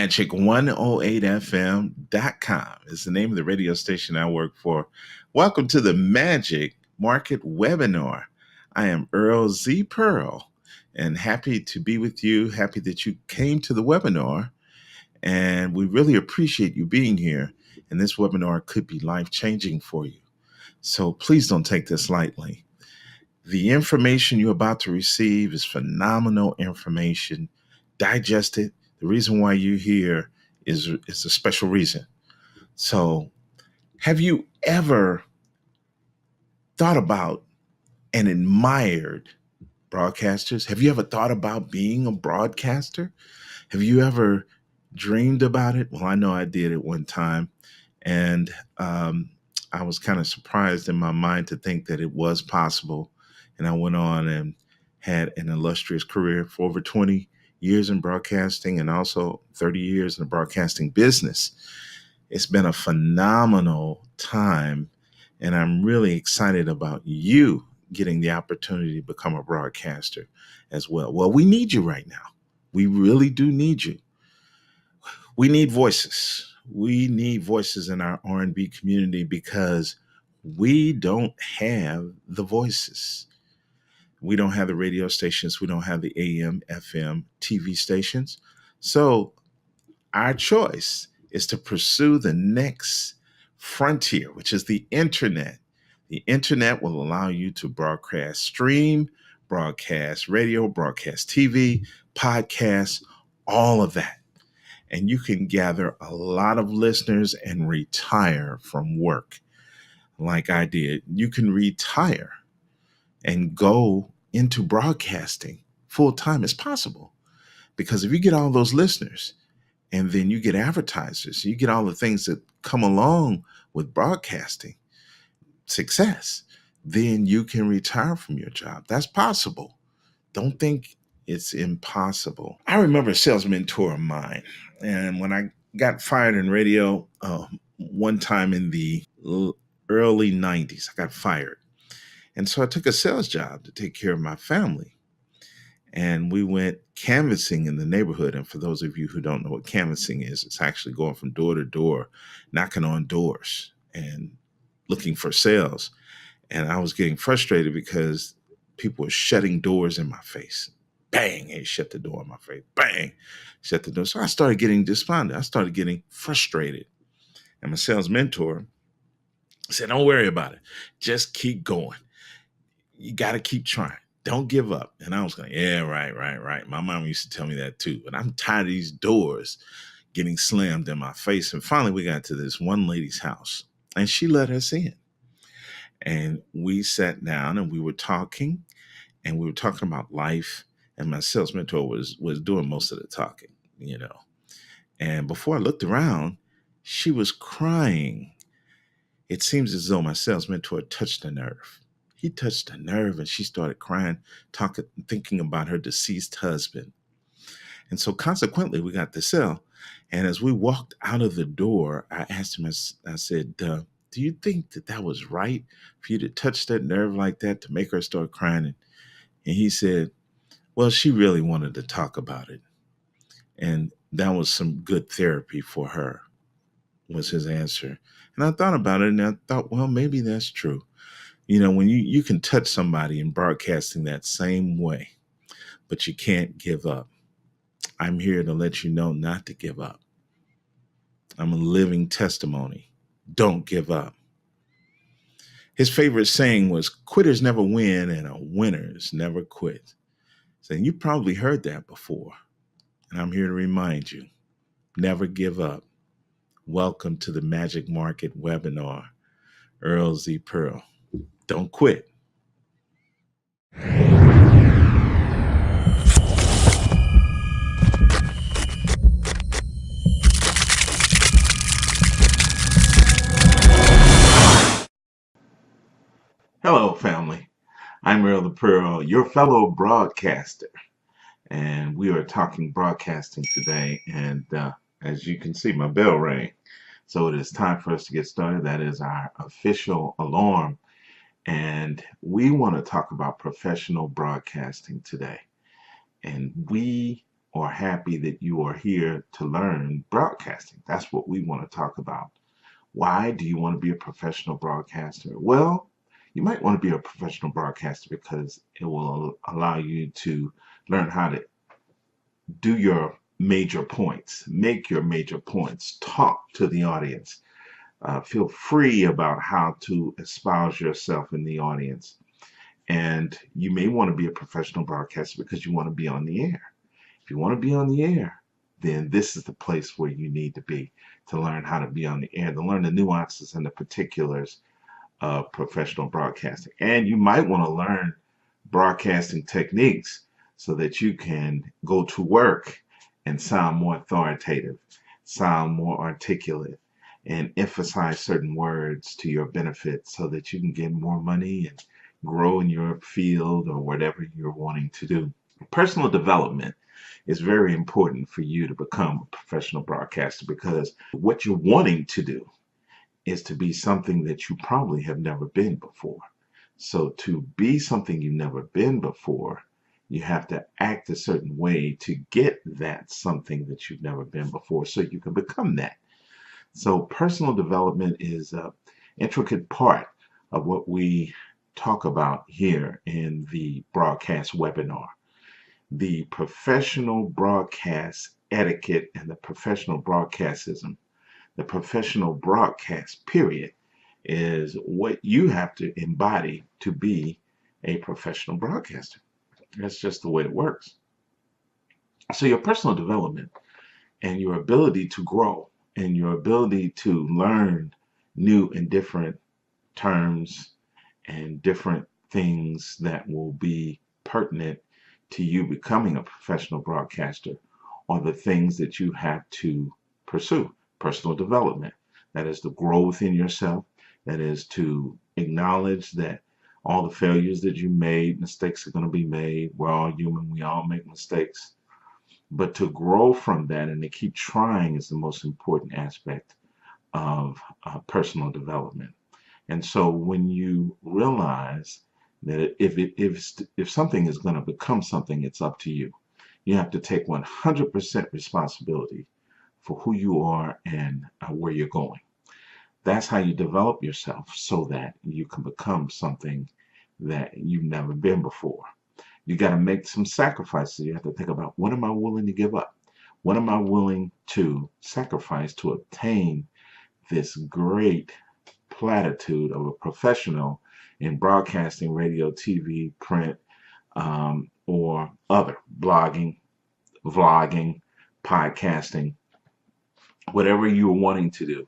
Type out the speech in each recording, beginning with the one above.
Magic108fm.com is the name of the radio station I work for. Welcome to the Magic Market Webinar. I am Earl Z. Pearl and happy to be with you. Happy that you came to the webinar, and we really appreciate you being here. And this webinar could be life-changing for you. So please don't take this lightly. The information you're about to receive is phenomenal information. Digest it. The reason why you're here is a special reason. So, have you ever thought about and admired broadcasters? Have you ever thought about being a broadcaster? Have you ever dreamed about it? Well, I know I did at one time. And I was kind of surprised in my mind to think that it was possible. And I went on and had an illustrious career for over 20 years in broadcasting and also 30 years in the broadcasting business. It's been a phenomenal time, and I'm really excited about you getting the opportunity to become a broadcaster as well. Well, we need you right now. We really do need you. We need voices. We need voices in our R&B community because we don't have the voices. We don't have the radio stations. We don't have the AM, FM, TV stations. So our choice is to pursue the next frontier, which is the internet. The internet will allow you to broadcast stream, broadcast radio, broadcast TV, podcasts, all of that. And you can gather a lot of listeners and retire from work like I did. You can retire and go into broadcasting full time. It's possible because if you get all those listeners and then you get advertisers, you get all the things that come along with broadcasting success, then you can retire from your job. That's possible. Don't think it's impossible. I remember a sales mentor of mine, and when I got fired in radio one time in the early 90s, I got fired. And so I took a sales job to take care of my family. And we went canvassing in the neighborhood. And for those of you who don't know what canvassing is, it's actually going from door to door, knocking on doors and looking for sales. And I was getting frustrated because people were shutting doors in my face. Bang, he shut the door in my face. Bang, shut the door. So I started getting despondent. I started getting frustrated. And my sales mentor said, don't worry about it. Just keep going. You got to keep trying. Don't give up. And I was going, yeah, right. My mom used to tell me that too. But I'm tired of these doors getting slammed in my face. And finally, we got to this one lady's house, and she let us in. And we sat down and we were talking about life. And my sales mentor was doing most of the talking, you know. And before I looked around, she was crying. It seems as though my sales mentor touched a nerve. He touched a nerve, and she started crying, thinking about her deceased husband. And so consequently, we got the sale. And as we walked out of the door, I asked him, I said, do you think that was right for you to touch that nerve like that to make her start crying? And he said, well, she really wanted to talk about it. And that was some good therapy for her, was his answer. And I thought about it, and I thought, well, maybe that's true. You know, when you can touch somebody in broadcasting that same way, but you can't give up. I'm here to let you know not to give up. I'm a living testimony. Don't give up. His favorite saying was, quitters never win and winners never quit. So you probably heard that before. And I'm here to remind you, never give up. Welcome to the Magic Market Webinar. Earl Z. Pearl. Don't quit. Hello, family. I'm Earl the Pearl, your fellow broadcaster. And we are talking broadcasting today. And as you can see, my bell rang. So it is time for us to get started. That is our official alarm. And we want to talk about professional broadcasting today. And we or happy that you are here to learn broadcasting. That's what we want to talk about. Why do you want to be a professional broadcaster? Well, you might want to be a professional broadcaster because it will allow you to learn how to do your major points, make your major points, talk to the audience, feel free about how to espouse yourself in the audience. And you may want to be a professional broadcaster because you want to be on the air. If you want to be on the air, then this is the place where you need to be to learn how to be on the air, to learn the nuances and the particulars of professional broadcasting. And you might want to learn broadcasting techniques so that you can go to work and sound more authoritative, sound more articulate, and emphasize certain words to your benefit so that you can get more money and grow in your field or whatever you're wanting to do. Personal development is very important for you to become a professional broadcaster because what you're wanting to do is to be something that you probably have never been before. So to be something you've never been before, you have to act a certain way to get that something that you've never been before so you can become that. So personal development is an intricate part of what we talk about here in the broadcast webinar. The professional broadcast etiquette and the professional broadcastism, the professional broadcast period, is what you have to embody to be a professional broadcaster. That's just the way it works. So your personal development and your ability to grow and your ability to learn new and different terms and different things that will be pertinent to you becoming a professional broadcaster are the things that you have to pursue. Personal development, that is to grow within yourself, that is to acknowledge that all the failures that you made, mistakes are going to be made. We're all human, we all make mistakes. But to grow from that and to keep trying is the most important aspect of personal development. And so when you realize that if something is going to become something, it's up to you. You have to take 100% responsibility for who you are and where you're going. That's how you develop yourself so that you can become something that you've never been before. You got to make some sacrifices. You have to think about, what am I willing to give up? What am I willing to sacrifice to obtain this great platitude of a professional in broadcasting, radio, TV, print, or other, blogging, vlogging, podcasting, whatever you're wanting to do.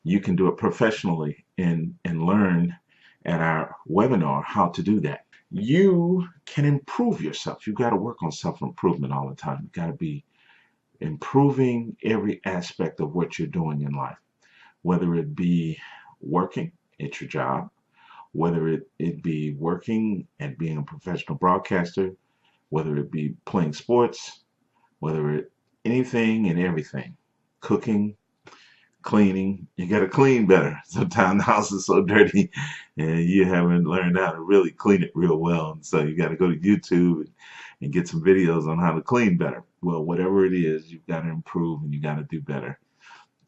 You can do it professionally and learn at our webinar how to do that. You can improve yourself. You've got to work on self-improvement all the time. You've got to be improving every aspect of what you're doing in life, whether it be working at your job, whether it be working and being a professional broadcaster, whether it be playing sports, whether it anything and everything, cooking, cleaning. You got to clean better. Sometimes the house is so dirty and you haven't learned how to really clean it real well. And so you got to go to YouTube and get some videos on how to clean better. Well, whatever it is, you've got to improve and you got to do better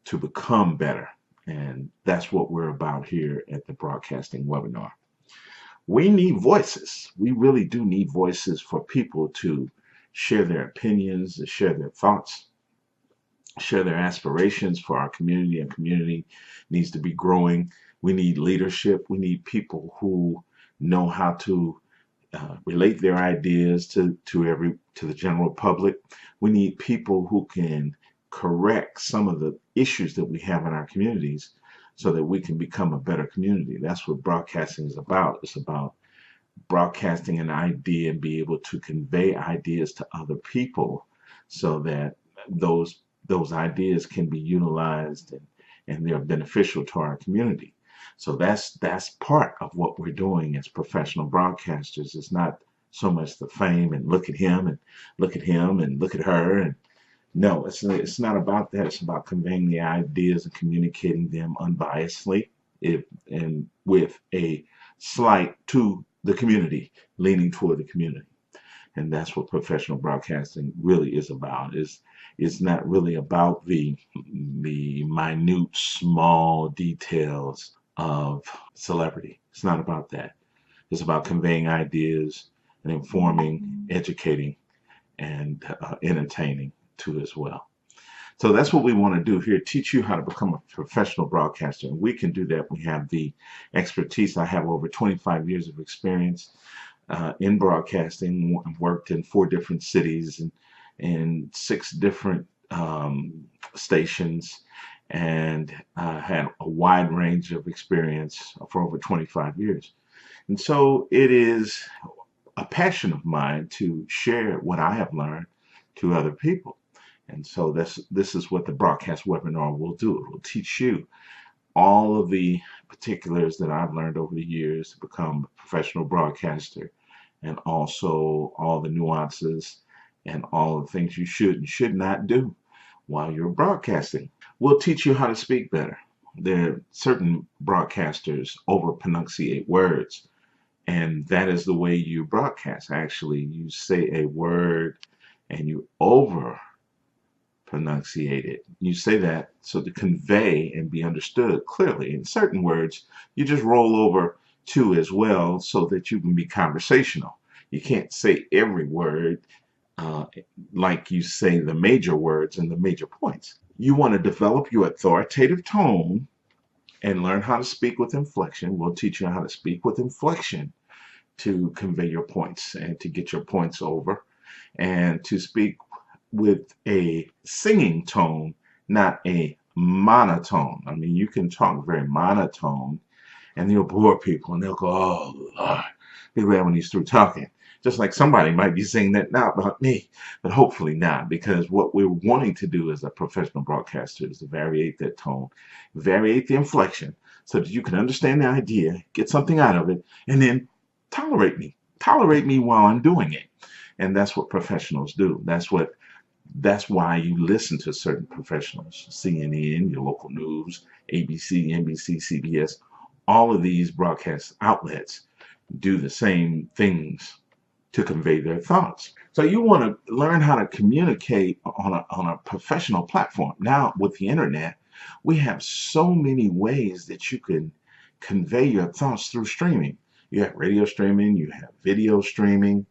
to become better. And that's what we're about here at the broadcasting webinar. We need voices. We really do need voices for people to share their opinions, to share their thoughts, share their aspirations for our community. And community needs to be growing. We need leadership. We need people who know how to relate their ideas to the general public. We need people who can correct some of the issues that we have in our communities so that we can become a better community. That's what broadcasting is about. It's about broadcasting an idea and be able to convey ideas to other people so that those ideas can be utilized and they're beneficial to our community. So that's part of what we're doing as professional broadcasters. It's not so much the fame and look at him and look at him and look at her. And no, it's not about that. It's about conveying the ideas and communicating them unbiasedly and with a slight to the community, leaning toward the community. And that's what professional broadcasting really is about. It's not really about the minute, small details of celebrity. It's not about that. It's about conveying ideas and informing, educating, and entertaining too as well. So that's what we want to do here, teach you how to become a professional broadcaster. And we can do that. We have the expertise. I have over 25 years of experience in broadcasting. Worked in 4 different cities and 6 different stations, and had a wide range of experience for over 25 years. And so it is a passion of mine to share what I have learned to other people. And so this is what the broadcast webinar will do. It will teach you all of the particulars that I've learned over the years to become a professional broadcaster, and also all the nuances and all the things you should and should not do while you're broadcasting. We'll teach you how to speak better. There are certain broadcasters over pronunciate words, and that is the way you broadcast. Actually, you say a word and you over pronunciate it. You say that so to convey and be understood clearly. In certain words, you just roll over to as well so that you can be conversational. You can't say every word like you say the major words and the major points. You want to develop your authoritative tone and learn how to speak with inflection. We'll teach you how to speak with inflection to convey your points and to get your points over, and to speak with a singing tone, not a monotone. I mean, you can talk very monotone and you'll bore people and they'll go, oh, Lord, be glad when he's through talking. Just like somebody might be saying that now about me, but hopefully not, because what we're wanting to do as a professional broadcaster is to variate that tone, variate the inflection so that you can understand the idea, get something out of it, and then tolerate me. Tolerate me while I'm doing it. And that's what professionals do. That's why you listen to certain professionals. CNN, your local news, ABC, NBC, CBS, all of these broadcast outlets do the same things to convey their thoughts. So you want to learn how to communicate on a professional platform. Now with the internet, we have so many ways that you can convey your thoughts through streaming. You have radio streaming, you have video streaming,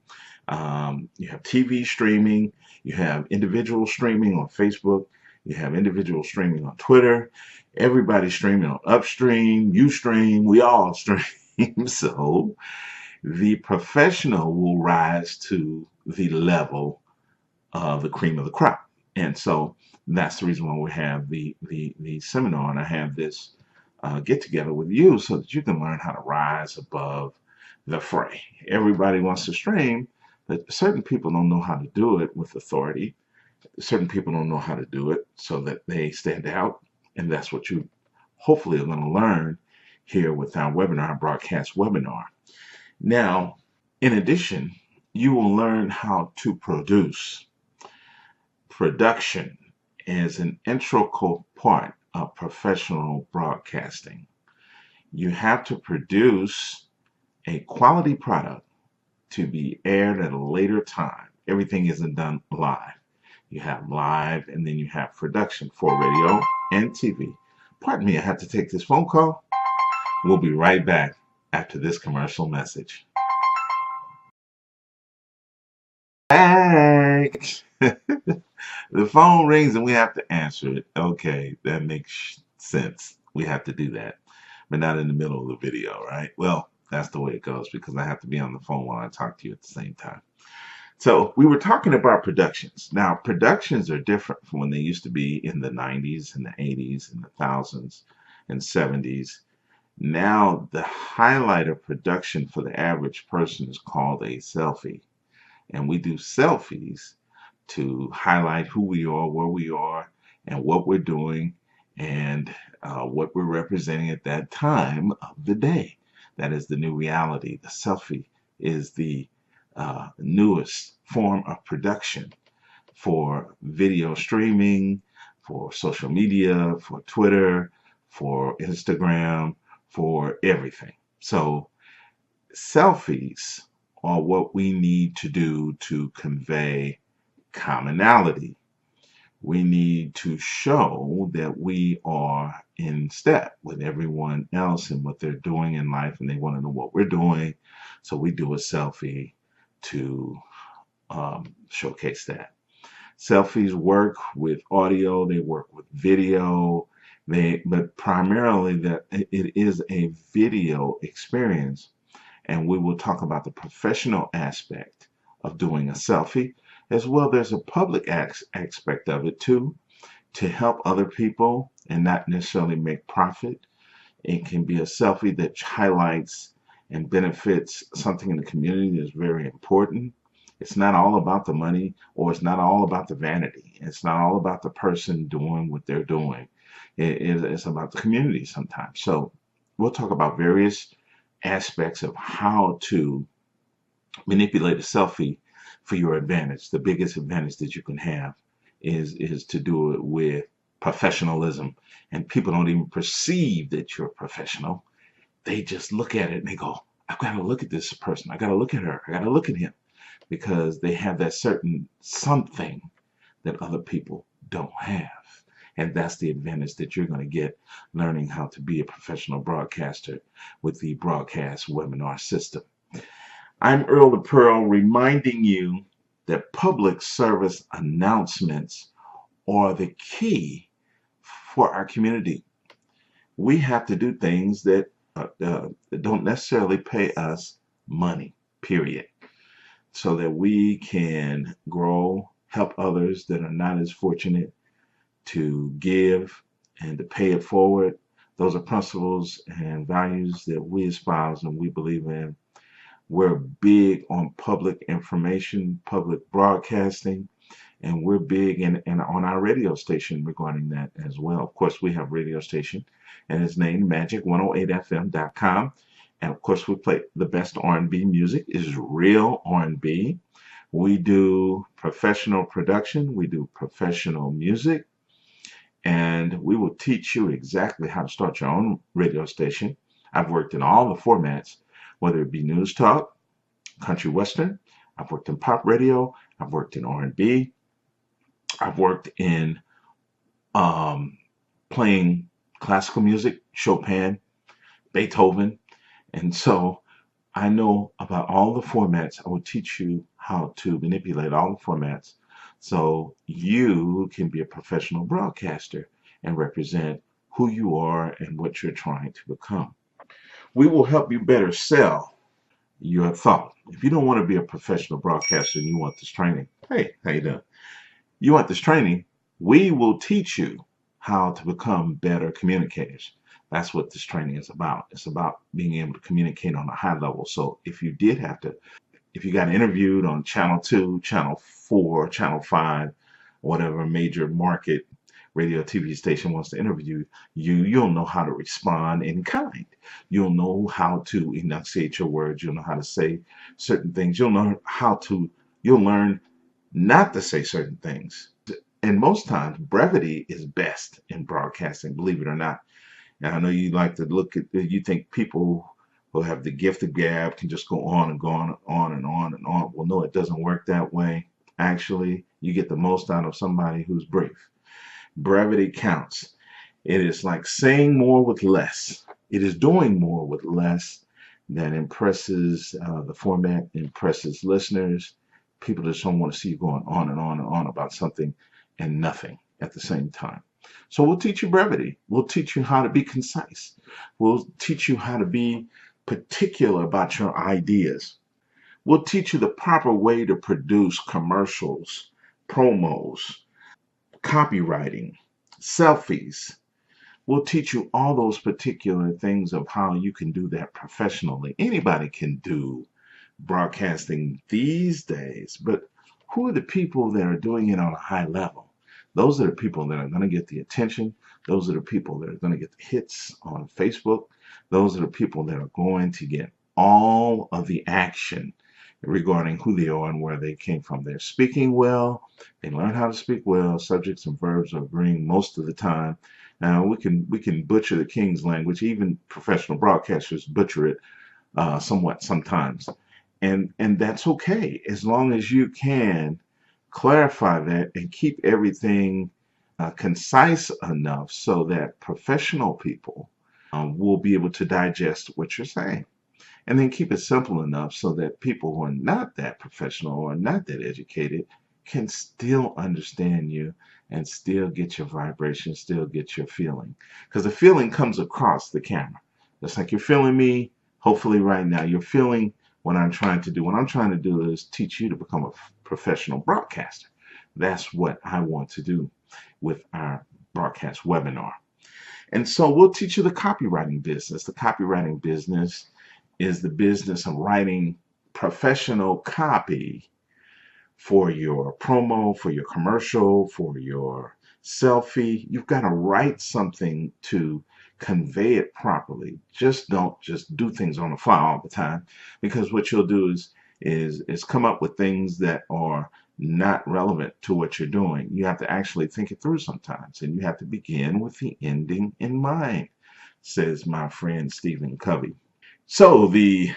you have TV streaming, you have individual streaming on Facebook, you have individual streaming on Twitter, everybody's streaming on Upstream, Ustream, we all stream. So the professional will rise to the level of the cream of the crop. And so that's the reason why we have the seminar, and I have this get together with you so that you can learn how to rise above the fray. Everybody wants to stream, but certain people don't know how to do it with authority. Certain people don't know how to do it so that they stand out. And that's what you hopefully are going to learn here with our webinar, broadcast webinar. Now, in addition, you will learn how to produce. Production is an integral part of professional broadcasting. You have to produce a quality product to be aired at a later time. Everything isn't done live. You have live, and then you have production for radio and TV. Pardon me, I have to take this phone call. We'll be right back after this commercial message. Back. The phone rings and we have to answer it. Okay, that makes sense. We have to do that, but not in the middle of the video, right? Well, that's the way it goes because I have to be on the phone while I talk to you at the same time. So we were talking about productions. Now, productions are different from when they used to be in the 90s and the 80s and the thousands and 70s. Now, the highlight of production for the average person is called a selfie. And we do selfies to highlight who we are, where we are, and what we're doing, and what we're representing at that time of the day. That is the new reality. The selfie is the newest form of production for video streaming, for social media, for Twitter, for Instagram, for everything. So selfies or what we need to do to convey commonality. We need to show that we are in step with everyone else and what they're doing in life, and they want to know what we're doing. So we do a selfie to showcase that. Selfies work with audio, they work with video, but primarily that it is a video experience. And we will talk about the professional aspect of doing a selfie, as well there's a public aspect of it too, to help other people and not necessarily make profit. It can be a selfie that highlights and benefits something in the community that's very important. It's not all about the money, or it's not all about the vanity. It's not all about the person doing what they're doing. It's about the community sometimes. So we'll talk about various aspects of how to manipulate a selfie for your advantage. The biggest advantage that you can have is to do it with professionalism, and people don't even perceive that you're a professional. They just look at it and they go, I've got to look at this person, I got to look at her, I got to look at him, because they have that certain something that other people don't have. And that's the advantage that you're going to get learning how to be a professional broadcaster with the broadcast webinar system. I'm Earl the Pearl, reminding you that public service announcements are the key for our community. We have to do things that don't necessarily pay us money, period, so that we can grow, help others that are not as fortunate to give and to pay it forward. Those are principles and values that we espouse and we believe in. We're big on public information, public broadcasting, and we're big on our radio station regarding that as well. Of course, we have a radio station, and it's named Magic108fm.com. And of course, we play the best R&B music. Is real R&B. We do professional production. We do professional music. And we will teach you exactly how to start your own radio station. I've worked in all the formats, whether it be news talk, country western. I've worked in pop radio. I've worked in R&B. I've worked in playing classical music, Chopin, Beethoven. And so I know about all the formats. I will teach you how to manipulate all the formats so you can be a professional broadcaster and represent who you are and what you're trying to become. We will help you better sell your thought. If you don't want to be a professional broadcaster and you want this training, hey, how you doing? You want this training, we will teach you how to become better communicators. That's what this training is about. It's about being able to communicate on a high level. So if you got interviewed on Channel 2, Channel 4, Channel 5, whatever major market radio TV station wants to interview you, you'll know how to respond in kind. You'll know how to enunciate your words. You'll know how to say certain things. You'll learn not to say certain things. And most times, brevity is best in broadcasting, believe it or not. And I know you like to you think people who have the gift of gab can just go on and go on and on and on. Well, no, it doesn't work that way. Actually, you get the most out of somebody who's brief. Brevity counts. It is like saying more with less. It is doing more with less that impresses the format, impresses listeners. People just don't want to see you going on and on and on about something and nothing at the same time. So we'll teach you brevity. We'll teach you how to be concise. We'll teach you how to be particular about your ideas. We'll teach you the proper way to produce commercials, promos, copywriting, selfies. We'll teach you all those particular things of how you can do that professionally. Anybody can do broadcasting these days, but who are the people that are doing it on a high level? Those are the people that are going to get the attention. Those are the people that are going to get the hits on Facebook. Those are the people that are going to get all of the action regarding who they are and where they came from. They're speaking well. They learn how to speak well. Subjects and verbs are agreeing most of the time. Now we can butcher the King's language. Even professional broadcasters butcher it somewhat sometimes. And that's okay as long as you can clarify that and keep everything concise enough so that professional people will be able to digest what you're saying. And then keep it simple enough so that people who are not that professional or not that educated can still understand you and still get your vibration, still get your feeling. Because the feeling comes across the camera. Just like you're feeling me, hopefully right now, you're feeling what I'm trying to do. What I'm trying to do is teach you to become a professional broadcaster. That's what I want to do with our broadcast webinar. And so we'll teach you the copywriting business. The copywriting business is the business of writing professional copy for your promo, for your commercial, for your selfie. You've got to write something to convey it properly. Just don't just do things on the fly all the time, because what you'll do is come up with things that are not relevant to what you're doing. You have to actually think it through sometimes, and you have to begin with the ending in mind, says my friend Stephen Covey. So the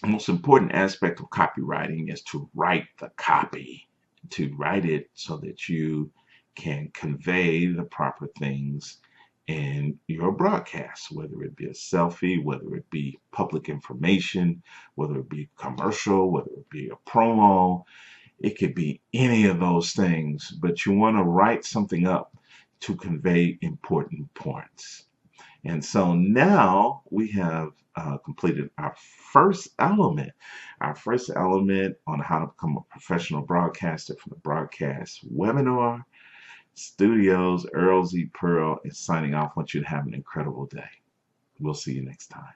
most important aspect of copywriting is to write the copy, to write it so that you can convey the proper things in your broadcast, whether it be a selfie, whether it be public information, whether it be commercial, whether it be a promo. It could be any of those things, but you want to write something up to convey important points. And so now we have completed our first element on how to become a professional broadcaster for the broadcast webinar. Studios, Earl Z. Pearl is signing off. I want you to have an incredible day. We'll see you next time.